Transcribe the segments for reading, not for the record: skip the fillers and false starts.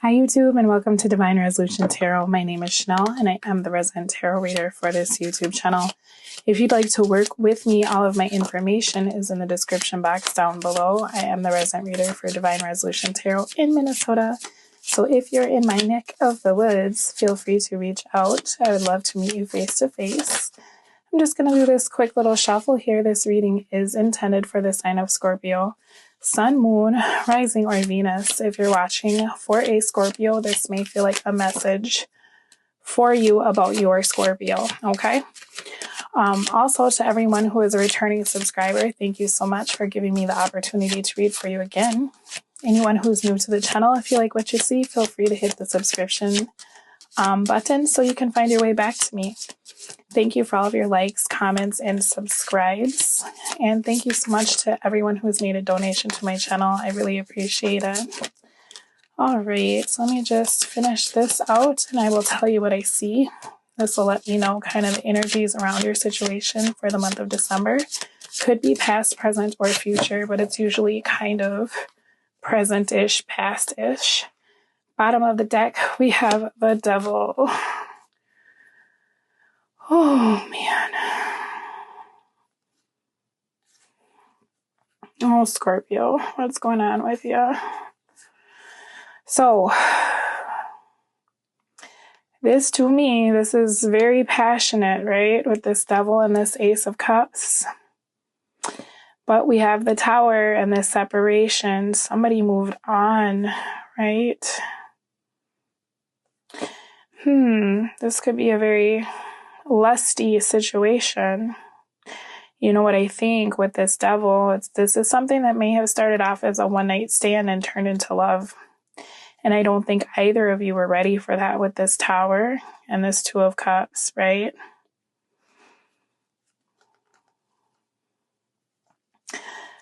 Hi YouTube and welcome to Divine Resolution Tarot. My name is Chanel and I am the resident tarot reader for this YouTube channel. If you'd like to work with me, all of my information is in the description box down below. I am the resident reader for Divine Resolution Tarot in Minnesota. So if you're in my neck of the woods, feel free to reach out. I would love to meet you face to face. I'm just going to do this quick little shuffle here. This reading is intended for the sign of Scorpio. Sun, Moon, Rising, or Venus. If you're watching for a Scorpio, this may feel like a message for you about your Scorpio, okay? Also, to everyone who is a returning subscriber, thank you so much for giving me the opportunity to read for you again. Anyone who's new to the channel, if you like what you see, feel free to hit the subscription button so you can find your way back to me. Thank you for all of your likes, comments, and subscribes. And thank you so much to everyone who's made a donation to my channel. I really appreciate it. All right, so let me just finish this out and I will tell you what I see. This will let me know kind of the energies around your situation for the month of December. Could be past, present, or future, but it's usually kind of present-ish, past-ish. Bottom of the deck, we have the Devil. Oh, man. Oh, Scorpio, what's going on with you? So, this to me, this is very passionate, right? With this Devil and this Ace of Cups. But we have the Tower and this separation. Somebody moved on, right? This could be a very lusty situation. You know what I think with this Devil? This is something that may have started off as a one-night stand and turned into love. And I don't think either of you were ready for that with this Tower and this Two of Cups, right?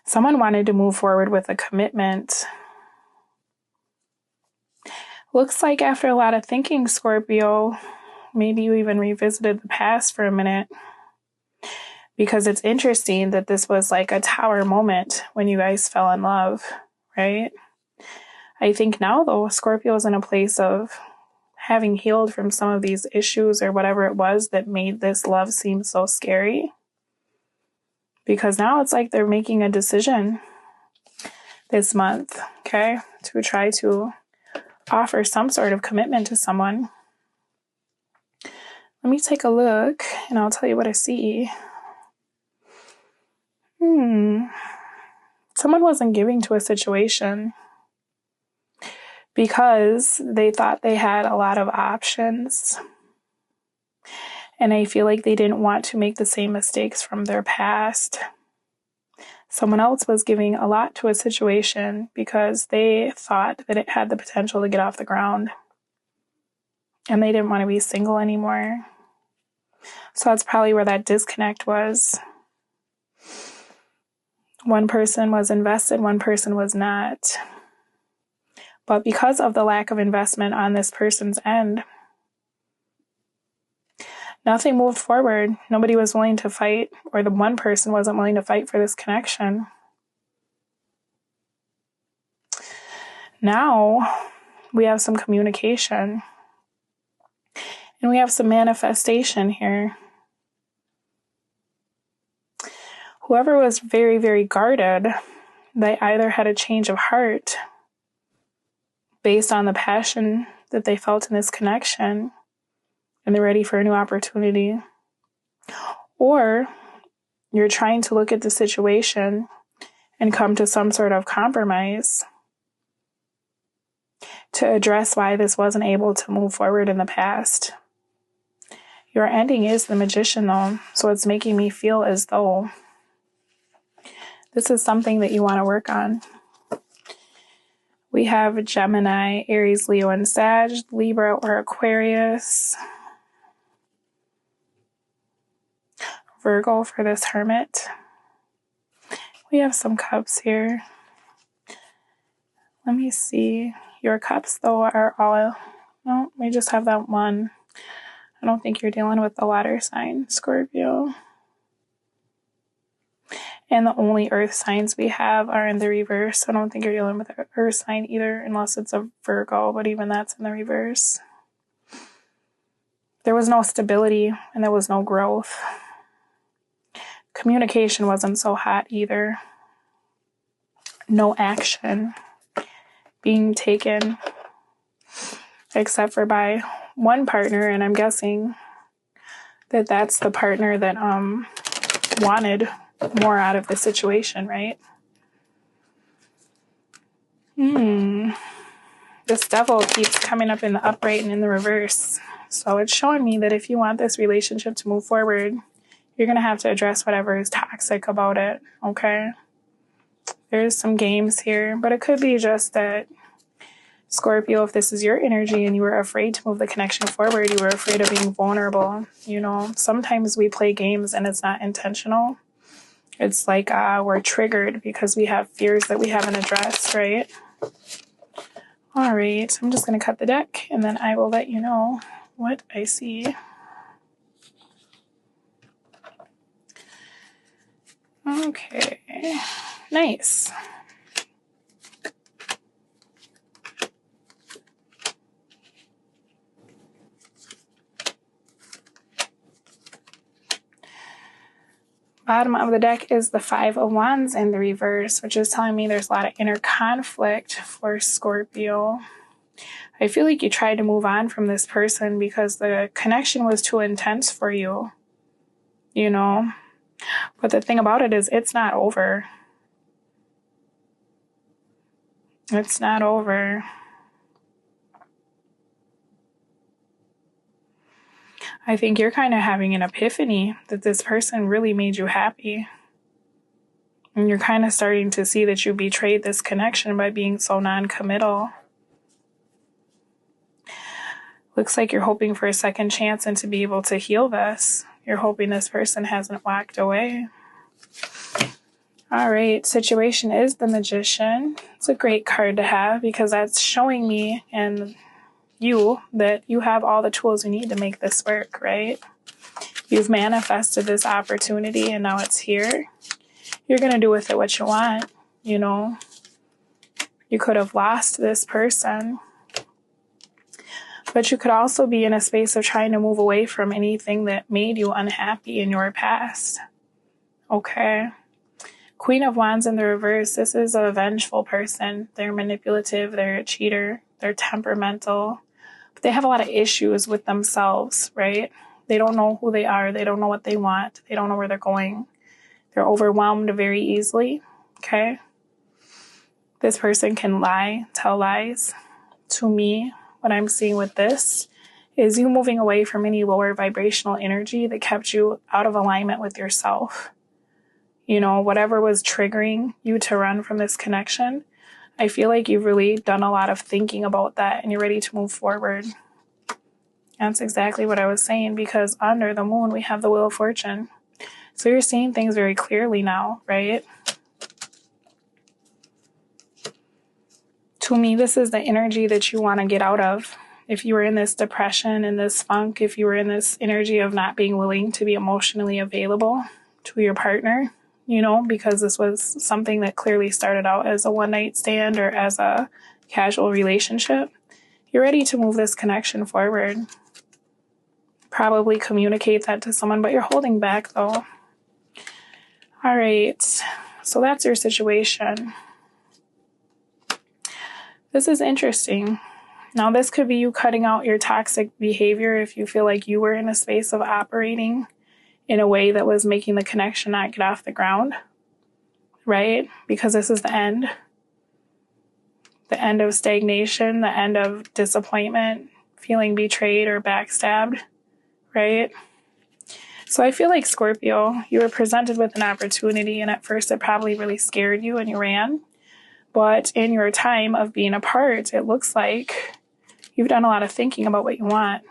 Someone wanted to move forward with a commitment. Looks like after a lot of thinking, Scorpio, maybe you even revisited the past for a minute. Because it's interesting that this was like a Tower moment when you guys fell in love, right? I think now, though, Scorpio is in a place of having healed from some of these issues or whatever it was that made this love seem so scary. Because now it's like they're making a decision this month, okay, to try to offer some sort of commitment to someone. Let me take a look and I'll tell you what I see. Someone wasn't giving to a situation because they thought they had a lot of options. And I feel like they didn't want to make the same mistakes from their past. Someone else was giving a lot to a situation because they thought that it had the potential to get off the ground. And they didn't want to be single anymore. So that's probably where that disconnect was. One person was invested, one person was not. But because of the lack of investment on this person's end, nothing moved forward. Nobody was willing to fight, or the one person wasn't willing to fight for this connection. Now, we have some communication. And we have some manifestation here. Whoever was very, very guarded, they either had a change of heart based on the passion that they felt in this connection, and they're ready for a new opportunity. Or you're trying to look at the situation and come to some sort of compromise to address why this wasn't able to move forward in the past. Your ending is the Magician, though, so it's making me feel as though this is something that you want to work on. We have Gemini, Aries, Leo, and Sag, Libra, or Aquarius. Virgo for this Hermit. We have some cups here. Let me see. Your cups, though, are all... No, we just have that one. I don't think you're dealing with the water sign, Scorpio. And the only earth signs we have are in the reverse. I don't think you're dealing with an earth sign either, unless it's a Virgo, but even that's in the reverse. There was no stability and there was no growth. Communication wasn't so hot either. No action being taken, except for by one partner, and I'm guessing that that's the partner that wanted more out of the situation, right? This devil keeps coming up in the upright and in the reverse. So it's showing me that if you want this relationship to move forward, you're going to have to address whatever is toxic about it, okay? There's some games here, but it could be just that, Scorpio, if this is your energy and you were afraid to move the connection forward, you were afraid of being vulnerable. You know, sometimes we play games and it's not intentional. It's like we're triggered because we have fears that we haven't addressed, right? All right, I'm just going to cut the deck and then I will let you know what I see. Okay, nice. Bottom of the deck is the Five of Wands in the reverse, which is telling me there's a lot of inner conflict for Scorpio. I feel like you tried to move on from this person because the connection was too intense for you, you know? But the thing about it is it's not over. It's not over. I think you're kind of having an epiphany that this person really made you happy. And you're kind of starting to see that you betrayed this connection by being so non-committal. Looks like you're hoping for a second chance and to be able to heal this. You're hoping this person hasn't walked away. All right, situation is the Magician. It's a great card to have because that's showing me and you that you have all the tools you need to make this work, right? You've manifested this opportunity and now it's here. You're going to do with it what you want, you know. You could have lost this person, but you could also be in a space of trying to move away from anything that made you unhappy in your past. Okay. Queen of Wands in the reverse. This is a vengeful person. They're manipulative. They're a cheater. They're temperamental. But they have a lot of issues with themselves, right? They don't know who they are. They don't know what they want. They don't know where they're going. They're overwhelmed very easily. Okay. This person can lie, tell lies. To me, what I'm seeing with this is you moving away from any lower vibrational energy that kept you out of alignment with yourself. You know, whatever was triggering you to run from this connection, I feel like you've really done a lot of thinking about that and you're ready to move forward. That's exactly what I was saying, because under the moon, we have the Wheel of Fortune. So you're seeing things very clearly now, right? To me, this is the energy that you want to get out of. If you were in this depression and this funk, if you were in this energy of not being willing to be emotionally available to your partner, you know, because this was something that clearly started out as a one-night stand or as a casual relationship, you're ready to move this connection forward. Probably communicate that to someone, but you're holding back though. All right, so that's your situation. This is interesting. Now, this could be you cutting out your toxic behavior if you feel like you were in a space of operating in a way that was making the connection not get off the ground, right? Because this is the end of stagnation, the end of disappointment, feeling betrayed or backstabbed, right? So I feel like, Scorpio, you were presented with an opportunity and at first it probably really scared you and you ran. But in your time of being apart, it looks like you've done a lot of thinking about what you want.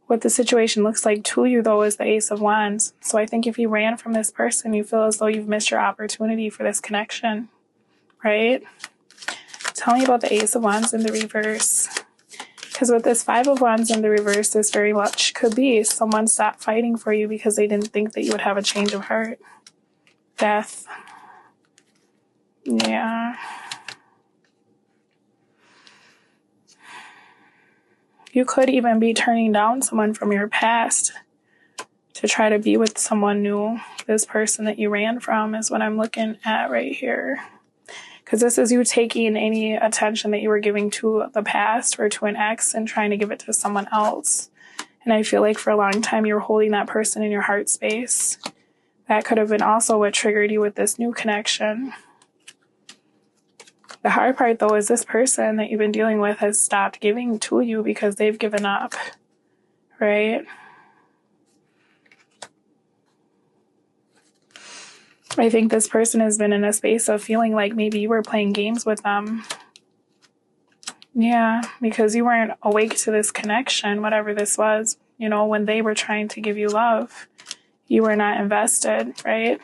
What the situation looks like to you, though, is the Ace of Wands. So I think if you ran from this person, you feel as though you've missed your opportunity for this connection, right? Tell me about the Ace of Wands in the reverse. Because with this Five of Wands in the reverse, this very much could be someone stopped fighting for you because they didn't think that you would have a change of heart. Death. Yeah. You could even be turning down someone from your past to try to be with someone new. This person that you ran from is what I'm looking at right here. Because this is you taking any attention that you were giving to the past or to an ex and trying to give it to someone else. And I feel like for a long time you were holding that person in your heart space. That could have been also what triggered you with this new connection. The hard part, though, is this person that you've been dealing with has stopped giving to you because they've given up, right? I think this person has been in a space of feeling like maybe you were playing games with them. Yeah, because you weren't awake to this connection, whatever this was. You know, when they were trying to give you love, you were not invested, right?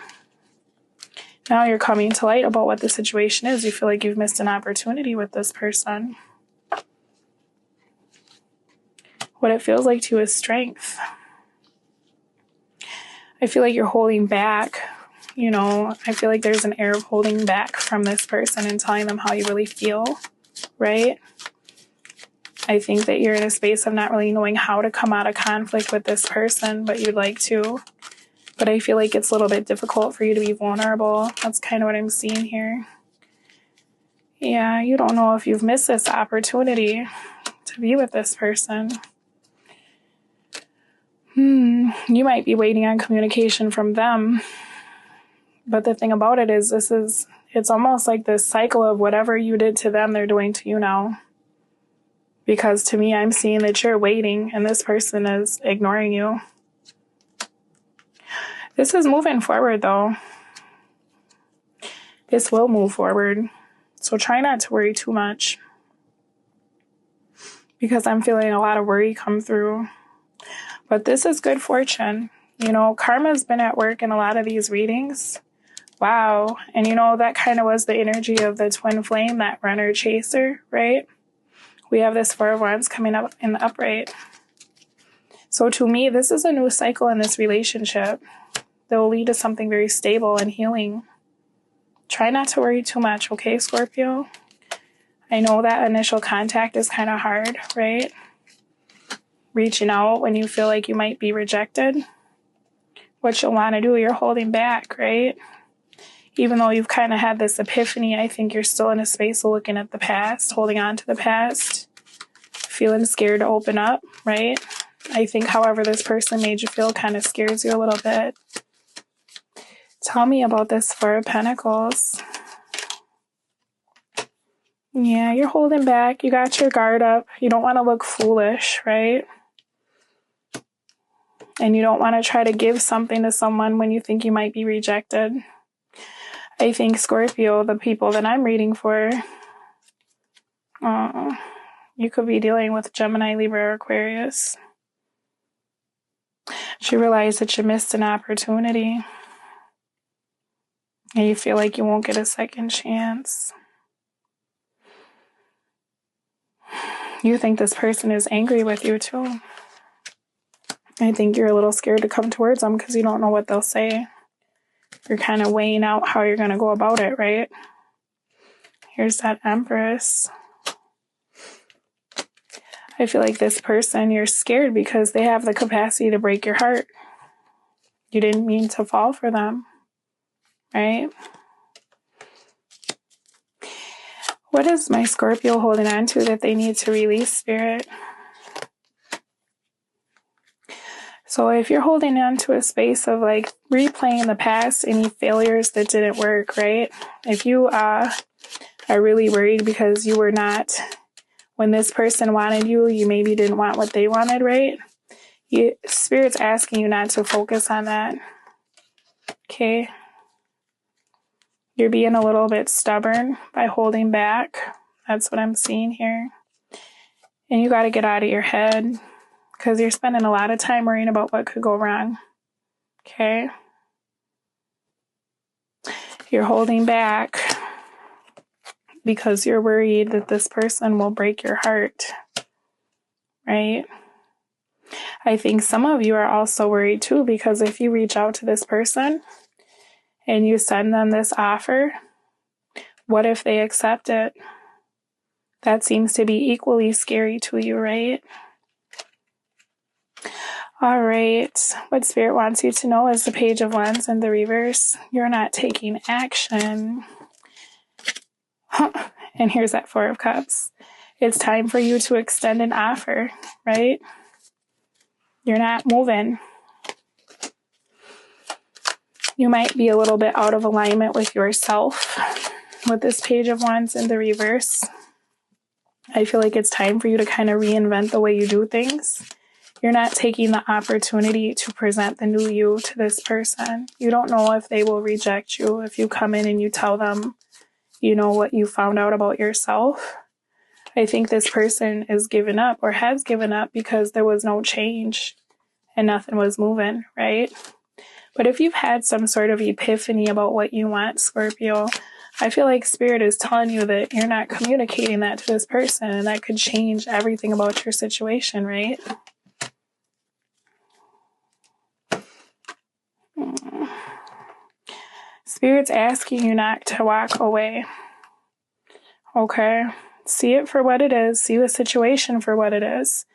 Now you're coming to light about what the situation is. You feel like you've missed an opportunity with this person. What it feels like to you is strength. I feel like you're holding back. You know, I feel like there's an air of holding back from this person and telling them how you really feel, right? I think that you're in a space of not really knowing how to come out of conflict with this person, but you'd like to. But I feel like it's a little bit difficult for you to be vulnerable. That's kind of what I'm seeing here. Yeah, you don't know if you've missed this opportunity to be with this person. You might be waiting on communication from them. But the thing about it is it's almost like this cycle of whatever you did to them, they're doing to you now. Because to me, I'm seeing that you're waiting and this person is ignoring you. This is moving forward, though. This will move forward. So try not to worry too much. Because I'm feeling a lot of worry come through. But this is good fortune. You know, karma's been at work in a lot of these readings. Wow. And you know, that kind of was the energy of the twin flame, that runner chaser, right? We have this Four of Wands coming up in the upright. So to me, this is a new cycle in this relationship that will lead to something very stable and healing. Try not to worry too much, okay, Scorpio? I know that initial contact is kind of hard, right? Reaching out when you feel like you might be rejected. What you'll want to do, you're holding back, right? Even though you've kind of had this epiphany, I think you're still in a space of looking at the past, holding on to the past, feeling scared to open up, right? I think however this person made you feel kind of scares you a little bit. Tell me about this Four of Pentacles. Yeah, you're holding back. You got your guard up. You don't want to look foolish, right? And you don't want to try to give something to someone when you think you might be rejected. I think, Scorpio, the people that I'm reading for, you could be dealing with Gemini, Libra, or Aquarius. You realize that you missed an opportunity. And you feel like you won't get a second chance. You think this person is angry with you, too. I think you're a little scared to come towards them because you don't know what they'll say. You're kind of weighing out how you're going to go about it, right? Here's that Empress. I feel like this person, you're scared because they have the capacity to break your heart. You didn't mean to fall for them, right? What is my Scorpio holding on to that they need to release, Spirit? So if you're holding on to a space of like replaying the past, any failures that didn't work, right? If you are really worried because you were not, when this person wanted you, you maybe didn't want what they wanted, right? Spirit's asking you not to focus on that. Okay? You're being a little bit stubborn by holding back. That's what I'm seeing here. And you got to get out of your head because you're spending a lot of time worrying about what could go wrong. Okay? You're holding back because you're worried that this person will break your heart. Right? I think some of you are also worried too because if you reach out to this person and you send them this offer, what if they accept it? That seems to be equally scary to you, right? All right. What Spirit wants you to know is the Page of Wands in the reverse. You're not taking action. And here's that Four of Cups. It's time for you to extend an offer, right? You're not moving. You might be a little bit out of alignment with yourself with this Page of Wands in the reverse. I feel like it's time for you to kind of reinvent the way you do things. You're not taking the opportunity to present the new you to this person. You don't know if they will reject you if you come in and you tell them, you know, what you found out about yourself. I think this person is giving up or has given up because there was no change and nothing was moving, right? But if you've had some sort of epiphany about what you want, Scorpio, I feel like Spirit is telling you that you're not communicating that to this person, and that could change everything about your situation, right? Spirit's asking you not to walk away. Okay? See it for what it is. See the situation for what it is.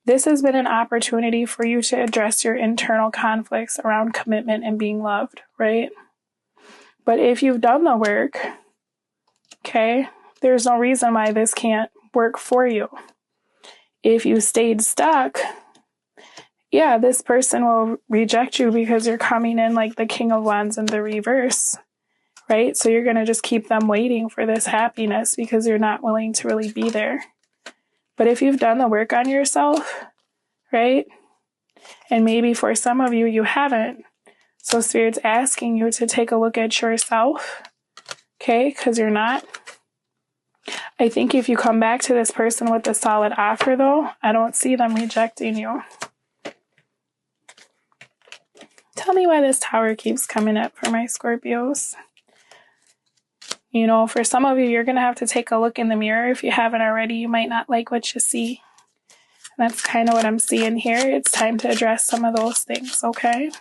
This has been an opportunity for you to address your internal conflicts around commitment and being loved, right? But if you've done the work, okay, there's no reason why this can't work for you. If you stayed stuck, yeah, this person will reject you because you're coming in like the King of Wands in the reverse, right? So you're going to just keep them waiting for this happiness because you're not willing to really be there. But if you've done the work on yourself, right? And maybe for some of you, you haven't. So Spirit's asking you to take a look at yourself, okay? Because you're not. I think if you come back to this person with a solid offer, though, I don't see them rejecting you. Tell me why this Tower keeps coming up for my Scorpios. You know, for some of you, you're going to have to take a look in the mirror. If you haven't already, you might not like what you see. That's kind of what I'm seeing here. It's time to address some of those things, okay?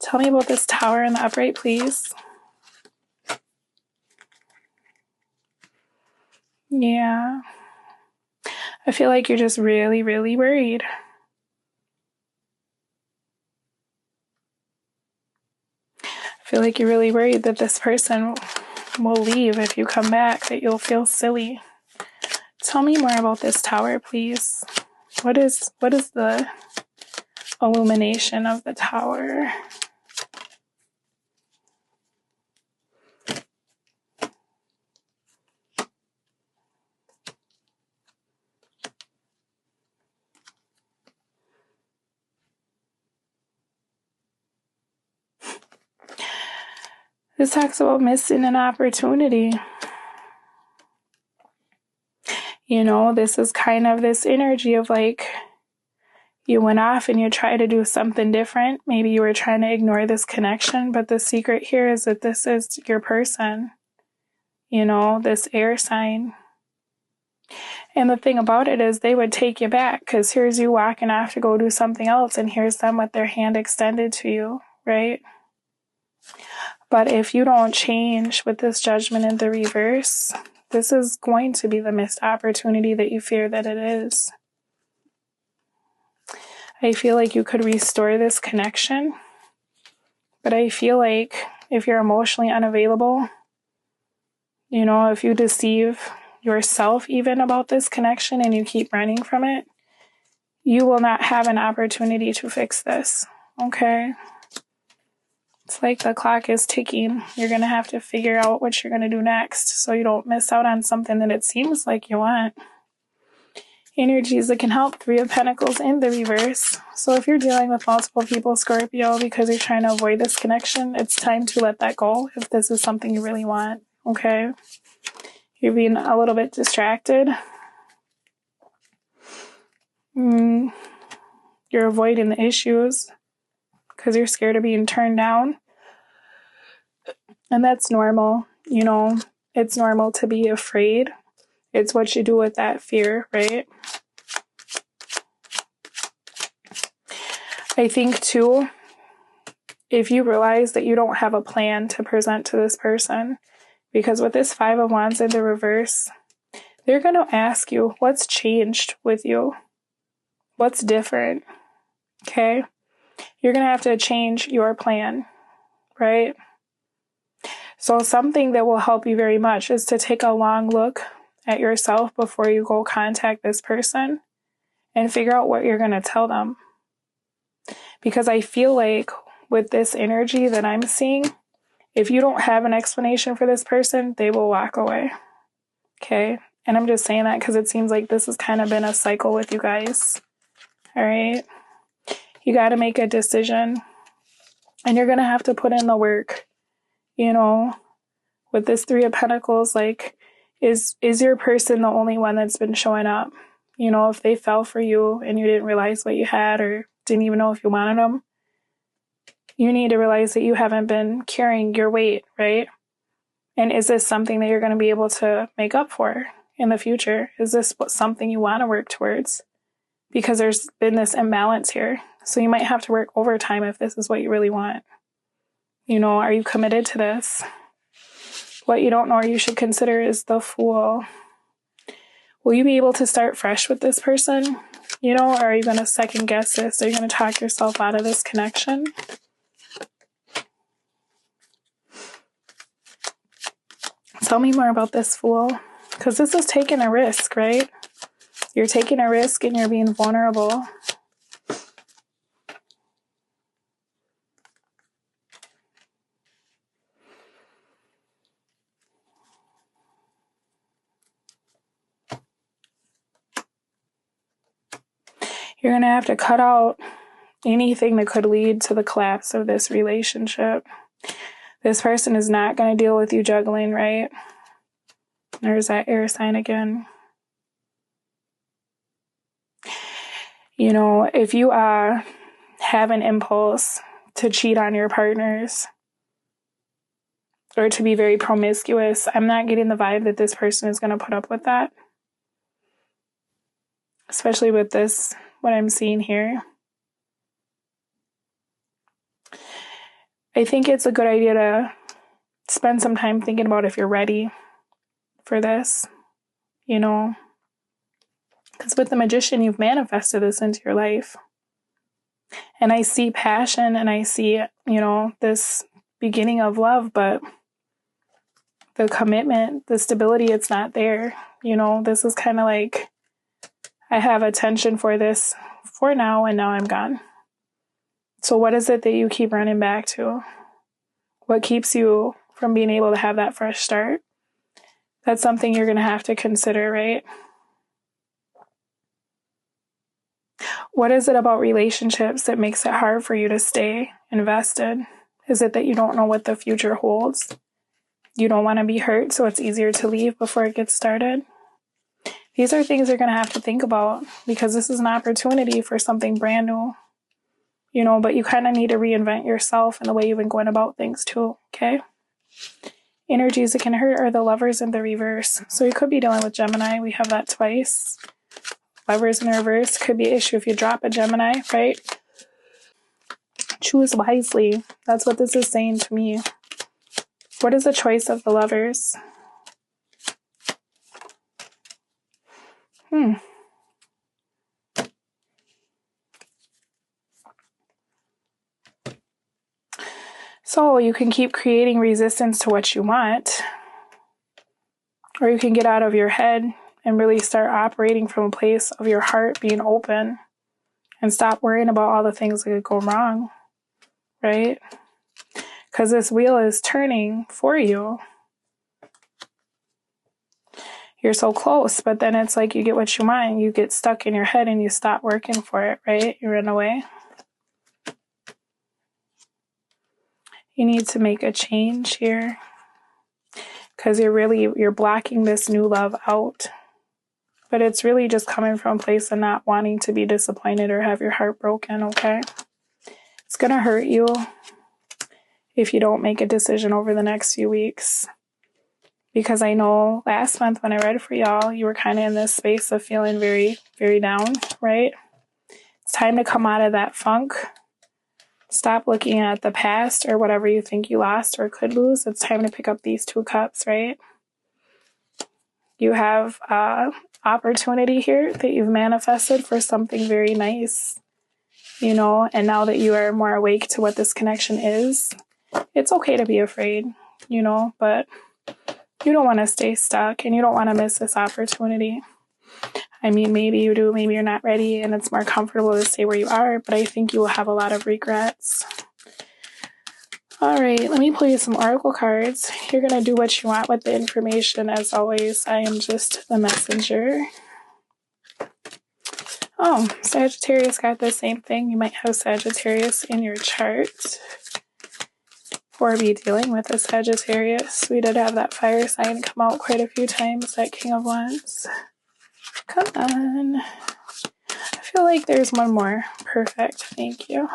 Tell me about this Tower in the upright, please. Yeah. I feel like you're just really, really worried. I feel like you're really worried that this person will leave if you come back, that you'll feel silly. Tell me more about this Tower, please. What is the illumination of the Tower? This talks about missing an opportunity. You know, this is kind of this energy of like, you went off and you tried to do something different. Maybe you were trying to ignore this connection, but the secret here is that this is your person. You know, this air sign. And the thing about it is they would take you back because here's you walking off to go do something else, and here's them with their hand extended to you, right? But if you don't change with this Judgment in the reverse, this is going to be the missed opportunity that you fear that it is. I feel like you could restore this connection, but I feel like if you're emotionally unavailable, you know, if you deceive yourself even about this connection and you keep running from it, you will not have an opportunity to fix this, okay? It's like the clock is ticking. You're going to have to figure out what you're going to do next so you don't miss out on something that it seems like you want. Energies that can help. 3 of Pentacles in the reverse. So if you're dealing with multiple people, Scorpio, because you're trying to avoid this connection, it's time to let that go if this is something you really want, okay? You're being a little bit distracted. You're avoiding the issues because you're scared of being turned down. And that's normal. You know, it's normal to be afraid. It's what you do with that fear, right? I think, too, if you realize that you don't have a plan to present to this person, because with this Five of Wands in the reverse, they're going to ask you, what's changed with you? What's different? Okay? You're going to have to change your plan, right? So something that will help you very much is to take a long look at yourself before you go contact this person and figure out what you're going to tell them. Because I feel like with this energy that I'm seeing, if you don't have an explanation for this person, they will walk away. Okay? And I'm just saying that because it seems like this has kind of been a cycle with you guys. All right? You got to make a decision. And you're going to have to put in the work. You know, with this Three of Pentacles, like, is your person the only one that's been showing up? You know, if they fell for you and you didn't realize what you had or didn't even know if you wanted them, you need to realize that you haven't been carrying your weight, right? And is this something that you're going to be able to make up for in the future? Is this something you want to work towards? Because there's been this imbalance here. So you might have to work overtime if this is what you really want. You know, are you committed to this? What you don't know or you should consider is the Fool. Will you be able to start fresh with this person? You know, or are you going to second guess this? Are you going to talk yourself out of this connection? Tell me more about this Fool. Because this is taking a risk, right? You're taking a risk and you're being vulnerable. You're going to have to cut out anything that could lead to the collapse of this relationship. This person is not going to deal with you juggling, right? There's that air sign again. You know, if you have an impulse to cheat on your partners or to be very promiscuous, I'm not getting the vibe that this person is going to put up with that. Especially with this, what I'm seeing here. I think it's a good idea to spend some time thinking about if you're ready for this, you know. Because with the Magician, you've manifested this into your life. And I see passion and I see, you know, this beginning of love, but the commitment, the stability, it's not there. You know, this is kind of like, I have attention for this for now and now I'm gone. So what is it that you keep running back to? What keeps you from being able to have that fresh start? That's something you're going to have to consider, right? What is it about relationships that makes it hard for you to stay invested? Is it that you don't know what the future holds? You don't want to be hurt, so it's easier to leave before it gets started? These are things you're going to have to think about because this is an opportunity for something brand new. You know, but you kind of need to reinvent yourself and the way you've been going about things too, okay? Energies that can hurt are the Lovers in the reverse. So you could be dealing with Gemini. We have that twice. Lovers in reverse could be an issue if you drop a Gemini, right? Choose wisely. That's what this is saying to me. What is the choice of the Lovers? So you can keep creating resistance to what you want, or you can get out of your head and really start operating from a place of your heart being open and stop worrying about all the things that could go wrong, right? Because this wheel is turning for you. You're so close, but then it's like you get what you want and you get stuck in your head and you stop working for it, right? You run away. You need to make a change here because you're blocking this new love out. But it's really just coming from a place of not wanting to be disappointed or have your heart broken, okay? It's going to hurt you if you don't make a decision over the next few weeks. Because I know last month when I read for y'all, you were kind of in this space of feeling very, very down, right? It's time to come out of that funk. Stop looking at the past or whatever you think you lost or could lose. It's time to pick up these 2 cups, right? You have opportunity here that you've manifested for something very nice, you know, and now that you are more awake to what this connection is, it's okay to be afraid, you know, but you don't want to stay stuck and you don't want to miss this opportunity. I mean, maybe you do, maybe you're not ready and it's more comfortable to stay where you are, but I think you will have a lot of regrets. All right, let me pull you some oracle cards. You're going to do what you want with the information. As always, I am just the messenger. Oh, Sagittarius got the same thing. You might have Sagittarius in your chart. Or be dealing with a Sagittarius. We did have that fire sign come out quite a few times, that King of Wands. Come on. I feel like there's one more. Perfect. Thank you.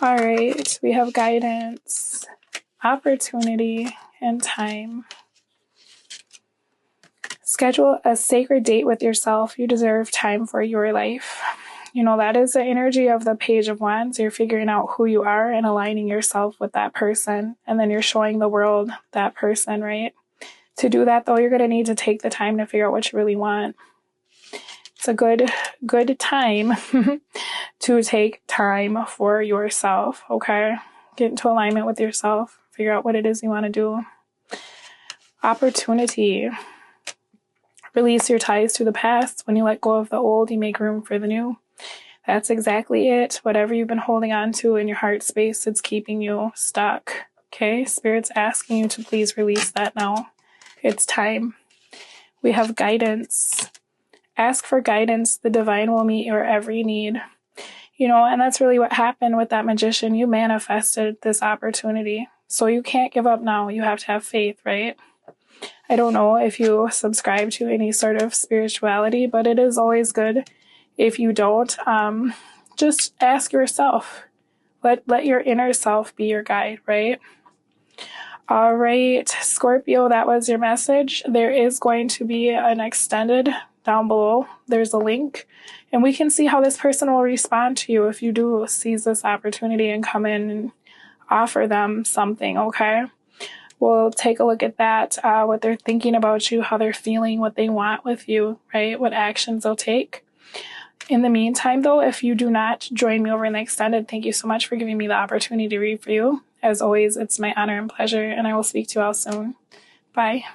All right, we have guidance, opportunity, and time. Schedule a sacred date with yourself. You deserve time for your life. You know, that is the energy of the Page of Wands. You're figuring out who you are and aligning yourself with that person. And then you're showing the world that person, right? To do that, though, you're going to need to take the time to figure out what you really want. It's a good time to take time for yourself, okay? Get into alignment with yourself. Figure out what it is you want to do. Opportunity. Release your ties to the past. When you let go of the old, you make room for the new. That's exactly it. Whatever you've been holding on to in your heart space, it's keeping you stuck, okay? Spirit's asking you to please release that now. It's time. We have guidance. Ask for guidance. The divine will meet your every need. You know, and that's really what happened with that magician. You manifested this opportunity. So you can't give up now. You have to have faith, right? I don't know if you subscribe to any sort of spirituality, but it is always good if you don't. Just ask yourself. Let your inner self be your guide, right? All right, Scorpio, that was your message. There is going to be an extended down below. There's a link, and we can see how this person will respond to you if you do seize this opportunity and come in and offer them something, okay? We'll take a look at that, what they're thinking about you, how they're feeling, what they want with you, right? What actions they'll take. In the meantime, though, if you do not join me over in the extended, thank you so much for giving me the opportunity to read for you. As always, it's my honor and pleasure, and I will speak to you all soon. Bye.